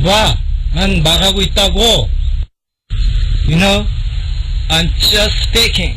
봐, 난 말하고 있다고. You know, I'm just speaking.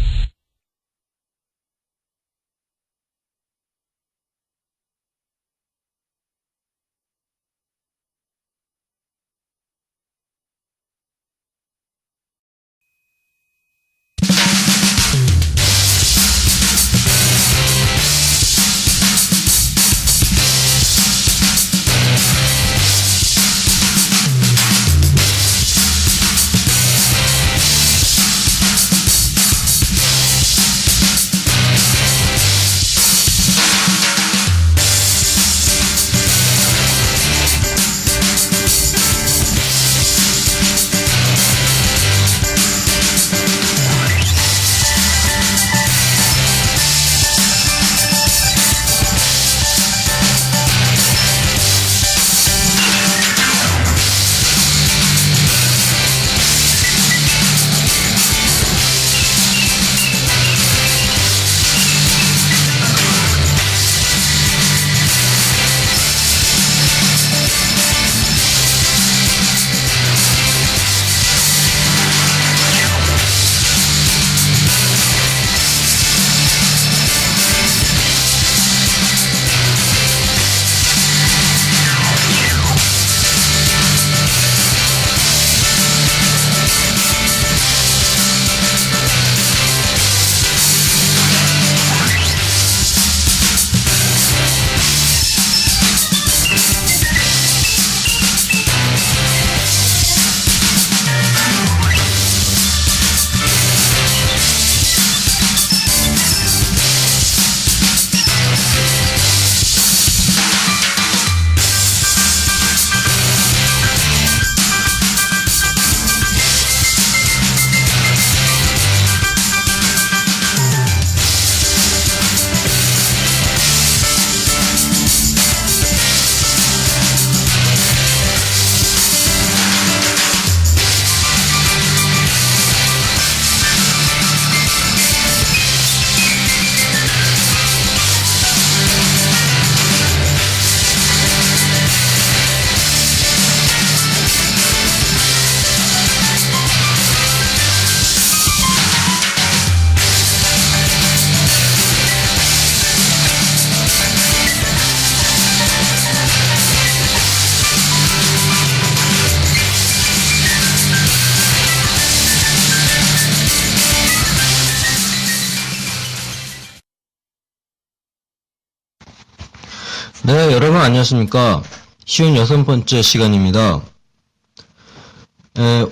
네, 여러분 안녕하십니까. 쉬운 6번째 시간입니다.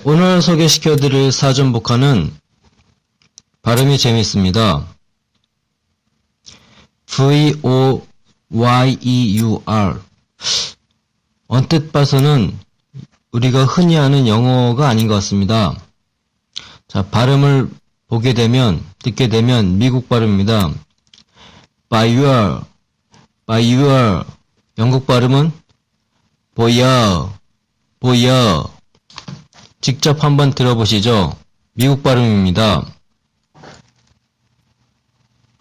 오늘 소개시켜드릴 사전복화는 발음이 재미있습니다. V-O-Y-E-U-R. 언뜻 봐서는 우리가 흔히 아는 영어가 아닌 것 같습니다. 자, 발음을 보게 되면, 듣게 되면 미국 발음입니다. by your. 영국 발음은 보여. 직접 한번 들어보시죠. 미국 발음입니다.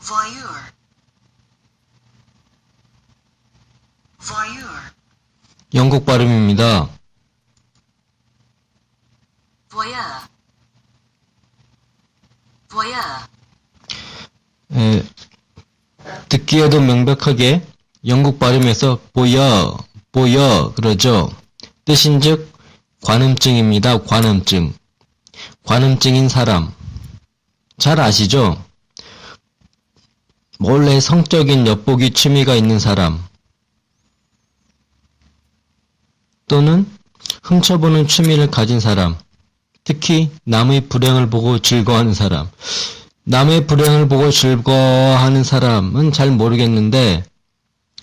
Voyeur. 영국 발음입니다. Voyeur. 듣기에도 명백하게 영국 발음에서 보여 그러죠. 뜻인즉 관음증입니다. 관음증인 사람. 잘 아시죠? 원래 성적인 엿보기 취미가 있는 사람 또는 훔쳐보는 취미를 가진 사람, 특히 남의 불행을 보고 즐거워하는 사람. 남의 불행을 보고 즐거워하는 사람은 잘 모르겠는데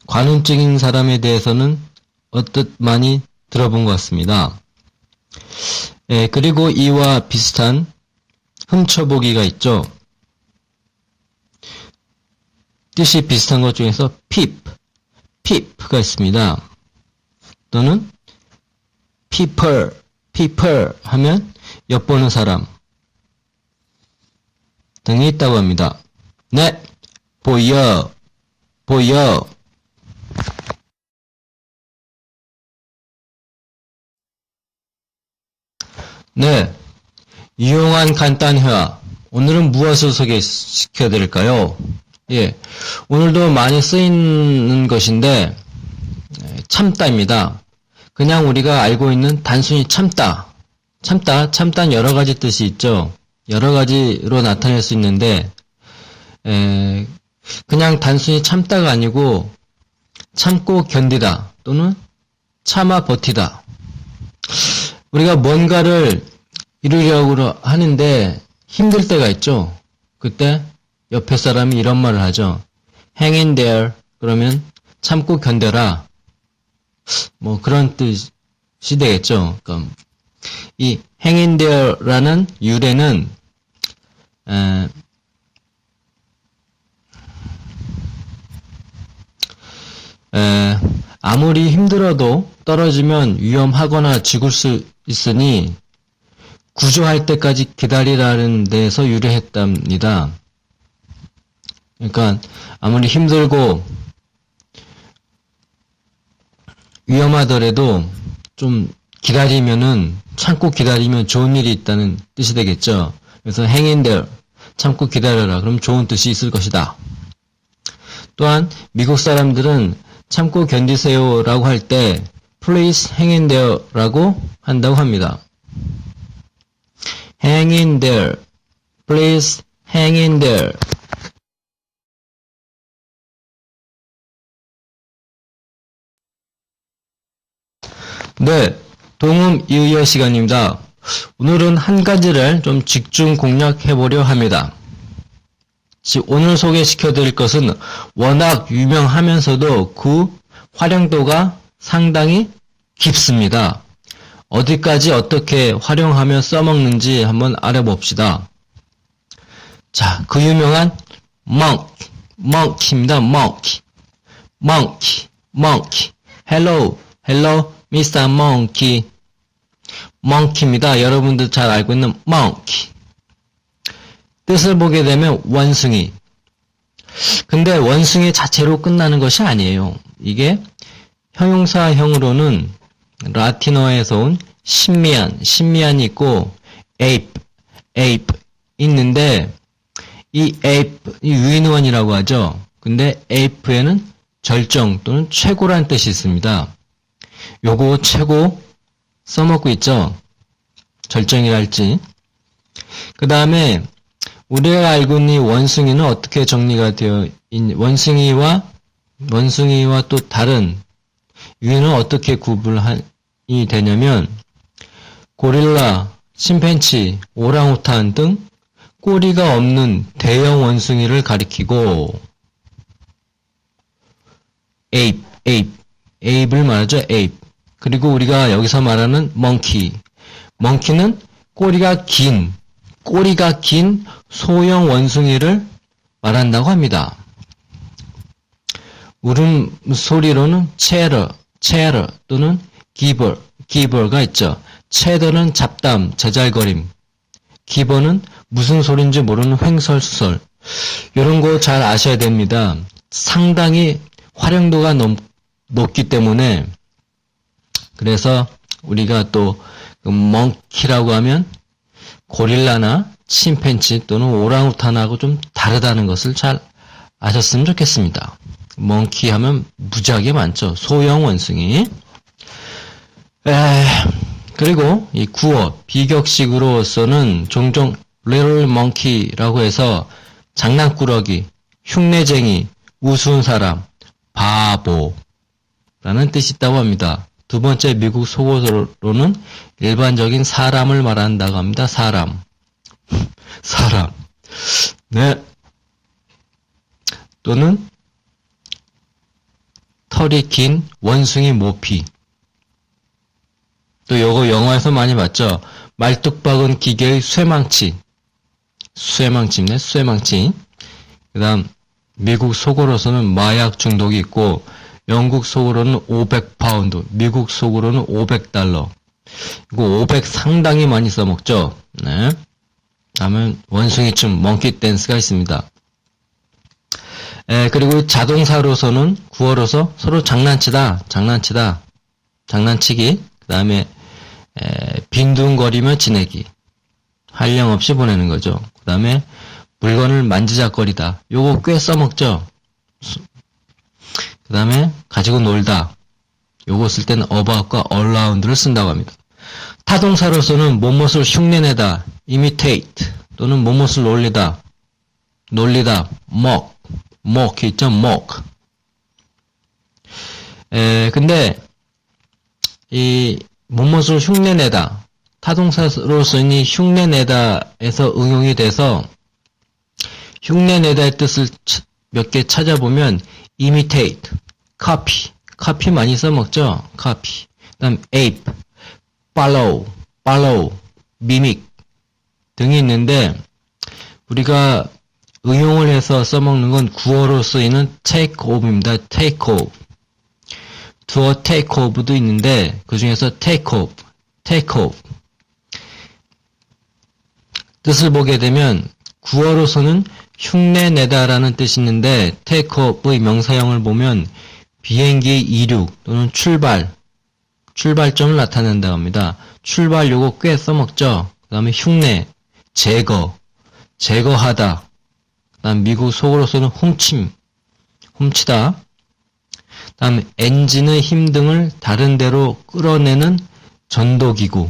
관음증인 사람에 대해서는 언뜻 많이 들어본 것 같습니다. 그리고 이와 비슷한 훔쳐보기가 있죠. 뜻이 비슷한 것 중에서 peep가 있습니다. 또는 people 하면 엿보는 사람 등이 있다고 합니다. 네, 보여. 네. 유용한 간단 회화. 오늘은 무엇을 소개시켜 드릴까요? 예. 오늘도 많이 쓰이는 것인데, 참다입니다. 그냥 우리가 알고 있는 단순히 참다. 참다는 여러 가지 뜻이 있죠. 여러 가지로 나타낼 수 있는데, 그냥 단순히 참다가 아니고, 참고 견디다 또는 참아 버티다. 우리가 뭔가를 이루려고 하는데 힘들 때가 있죠. 그때 옆에 사람이 이런 말을 하죠. Hang in there. 그러면 참고 견뎌라. 뭐 그런 뜻이 되겠죠. 그러니까 이 hang in there라는 유래는 아무리 힘들어도 떨어지면 위험하거나 죽을 수 있으니 구조할 때까지 기다리라는 데서 유래했답니다. 그러니까 아무리 힘들고 위험하더라도 좀 참고 기다리면 좋은 일이 있다는 뜻이 되겠죠. 그래서 hang in there, 참고 기다려라. 그럼 좋은 뜻이 있을 것이다. 또한 미국 사람들은 참고 견디세요 라고 할 때 please hang in there 라고 한다고 합니다. hang in there, please hang in there. 네, 동음 이의어 시간입니다. 오늘은 한 가지를 좀 집중 공략해 보려 합니다. 오늘 소개시켜 드릴 것은 워낙 유명하면서도 그 활용도가 상당히 깊습니다. 어디까지 어떻게 활용하며 써먹는지 한번 알아봅시다. 자, 그 유명한 monkey입니다. monkey. Hello, Mr. Monkey. monkey입니다. 여러분들 잘 알고 있는 monkey. 뜻을 보게 되면 원숭이. 근데 원숭이 자체로 끝나는 것이 아니에요. 이게 형용사형으로는 라틴어에서 온 신미안이 있고 ape 있는데 이 ape, 유인원이라고 하죠. 근데 ape에는 절정 또는 최고란 뜻이 있습니다. 요거 최고 써먹고 있죠. 절정이랄지. 그 다음에 우리가 알고 있는 이 원숭이는 어떻게 정리가 되어 원숭이와 또 다른 유인은 어떻게 구분이 되냐면 고릴라, 침팬치, 오랑우탄 등 꼬리가 없는 대형 원숭이를 가리키고 ape을 말하죠. ape. 그리고 우리가 여기서 말하는 monkey는 꼬리가 긴 소형 원숭이를 말한다고 합니다. 울음소리로는 chatter 또는 giver가 있죠. chatter는 잡담, 제잘거림. giver는 무슨 소리인지 모르는 횡설수설. 이런 거 잘 아셔야 됩니다. 상당히 활용도가 높기 때문에 그래서 우리가 또 monkey라고 하면 고릴라나 침팬치 또는 오랑우탄하고 좀 다르다는 것을 잘 아셨으면 좋겠습니다. monkey 하면 무지하게 많죠. 소형 원숭이. 그리고 이 구어, 비격식으로서는 종종 little monkey라고 해서 장난꾸러기, 흉내쟁이, 우스운 사람, 바보라는 뜻이 있다고 합니다. 두 번째 미국 속어로는 일반적인 사람을 말한다고 합니다. 사람. 네. 또는 털이 긴 원숭이 모피. 또 요거 영화에서 많이 봤죠. 말뚝박은 기계의 쇠망치. 그 다음 미국 속어로서는 마약 중독이 있고 영국 속으로는 500파운드, 미국 속으로는 500달러. 이거 500 상당히 많이 써먹죠. 네. 다음은 원숭이춤, 멍키 댄스가 있습니다. 그리고 자동사로서는 구어로서 서로 장난치기. 그 다음에 빈둥거리며 지내기. 한량없이 보내는 거죠. 그 다음에 물건을 만지작거리다. 요거 꽤 써먹죠. 그 다음에 가지고 놀다. 요거 쓸 때는 about과 around를 쓴다고 합니다. 타동사로서는 뭐뭇을 흉내내다, imitate 또는 뭐뭇을 놀리다, mock 있죠, mock. 근데 이 뭐뭇을 흉내내다, 타동사로서는 흉내내다에서 응용이 돼서 흉내내다의 뜻을 몇 개 찾아보면 imitate, copy 많이 써먹죠, copy. 그다음 ape, follow, mimic 등이 있는데 우리가 응용을 해서 써먹는 건 구어로 쓰이는 take off입니다. take off. 두어 take off도 있는데 그 중에서 take off. 뜻을 보게 되면 구어로서는 흉내내다라는 뜻이 있는데 take off의 명사형을 보면 비행기의 이륙 또는 출발점을 나타낸다고 합니다. 출발 요거 꽤 써먹죠. 그 다음에 흉내, 제거하다. 그 다음 미국 속어로서는 훔치다. 그 다음에 엔진의 힘 등을 다른 데로 끌어내는 전도기구.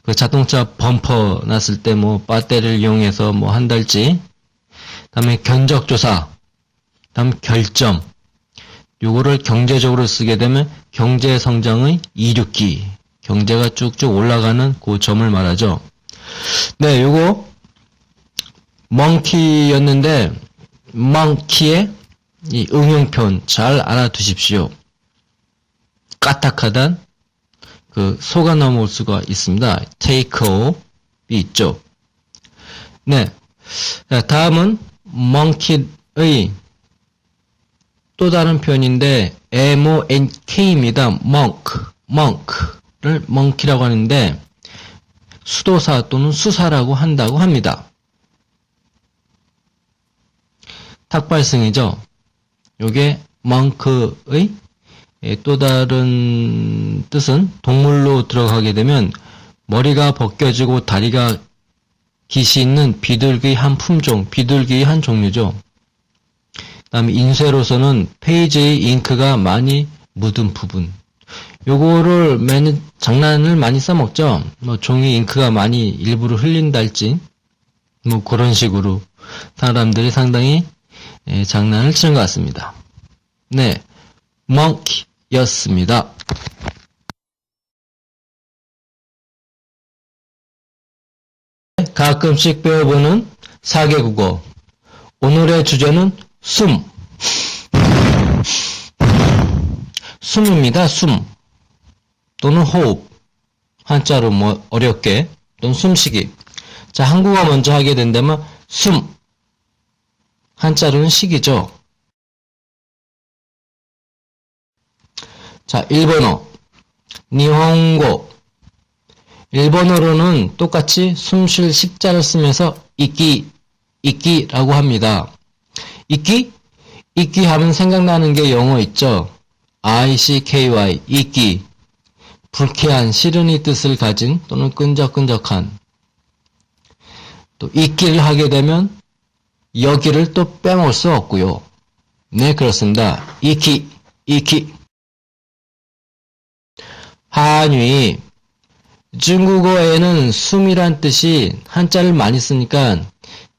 그 자동차 범퍼 났을 때 뭐 배터리를 이용해서 뭐 한달치. 그 다음에 견적조사. 그 다음 결점. 요거를 경제적으로 쓰게 되면 경제 성장의 이륙기. 경제가 쭉쭉 올라가는 그 점을 말하죠. 네, 요거 monkey였는데 monkey의 이 응용편 잘 알아두십시오. 까딱하단 그 속아 넘어올 수가 있습니다. take off이 있죠. 네, 다음은 monkey의 또 다른 표현인데 monk입니다. monk를 monkey라고 하는데 수도사 또는 수사라고 한다고 합니다. 탁발승이죠. 요게 monk의 또 다른 뜻은 동물로 들어가게 되면 머리가 벗겨지고 다리가 깃이 있는 비둘기의 한 품종, 비둘기의 한 종류죠. 그 다음에 인쇄로서는 페이지의 잉크가 많이 묻은 부분. 요거를 장난을 많이 써먹죠. 뭐 종이 잉크가 많이 일부러 흘린달지 뭐 그런 식으로 사람들이 상당히 장난을 치는 것 같습니다. 네, monkey였습니다. 가끔씩 배워보는 4개 국어. 오늘의 주제는 숨입니다. 숨 또는 호흡. 한자로 뭐 어렵게 또는 숨쉬기. 자, 한국어 먼저 하게 된다면 숨. 한자로는 식이죠. 자, 일본어. 니혼고. 일본어로는 똑같이 숨쉴 식자를 쓰면서 이끼라고 합니다. 이끼 하면 생각나는 게 영어 있죠. ICKY, 이끼. 불쾌한, 싫은 이 뜻을 가진 또는 끈적끈적한. 또 이끼를 하게 되면 여기를 또 빼먹을 수 없고요. 네, 그렇습니다. 이끼. 한위. 중국어에는 숨이란 뜻이 한자를 많이 쓰니까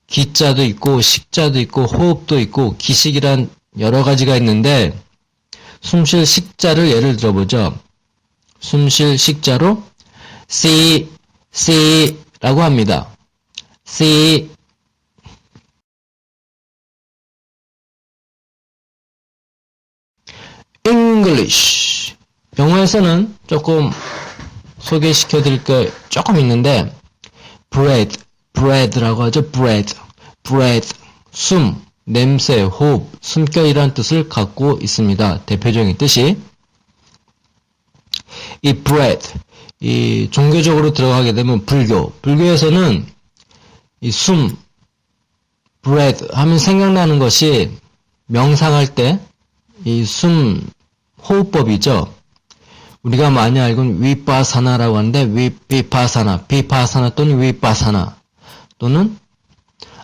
기자도 있고 식자도 있고 호흡도 있고 기식이란 여러 가지가 있는데 숨쉴 식자를 예를 들어보죠. 숨쉴 식자로 씨라고 합니다. 씨. English. 영어에서는 조금 소개시켜 드릴 게 조금 있는데 bread라고 하죠. bread, 숨, 냄새, 호흡, 숨결이라는 뜻을 갖고 있습니다. 대표적인 뜻이 이 bread, 이 종교적으로 들어가게 되면 불교에서는 이 숨, bread 하면 생각나는 것이 명상할 때 이 숨 호흡법이죠. 우리가 많이 알고는 위파사나라고 하는데 비파사나 또는 위파사나 또는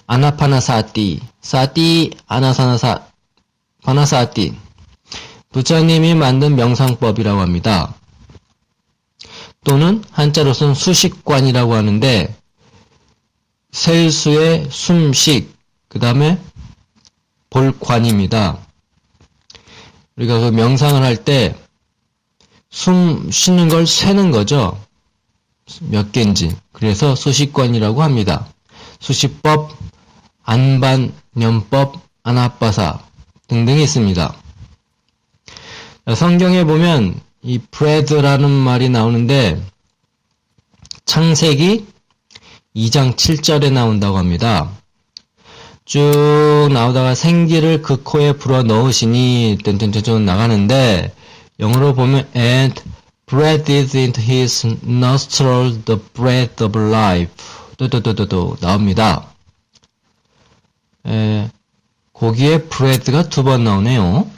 아나파나사티, 사티 파나사티 부처님이 만든 명상법이라고 합니다. 또는 한자로서는 수식관이라고 하는데 셀수의 숨식 그 다음에 볼관입니다. 우리가 그 명상을 할 때 숨 쉬는 걸 세는 거죠. 몇 개인지. 그래서 수식관이라고 합니다. 수식법, 안반, 년법, 아나빠사 등등이 있습니다. 성경에 보면 이 bread라는 말이 나오는데 창세기 2장 7절에 나온다고 합니다. 쭉 나오다가 생기를 그 코에 불어 넣으시니 뜬뜬뜬 나가는데 영어로 보면 and breathed into his nostril the breath of life 또 나옵니다. 거기에 breath가 두 번 나오네요.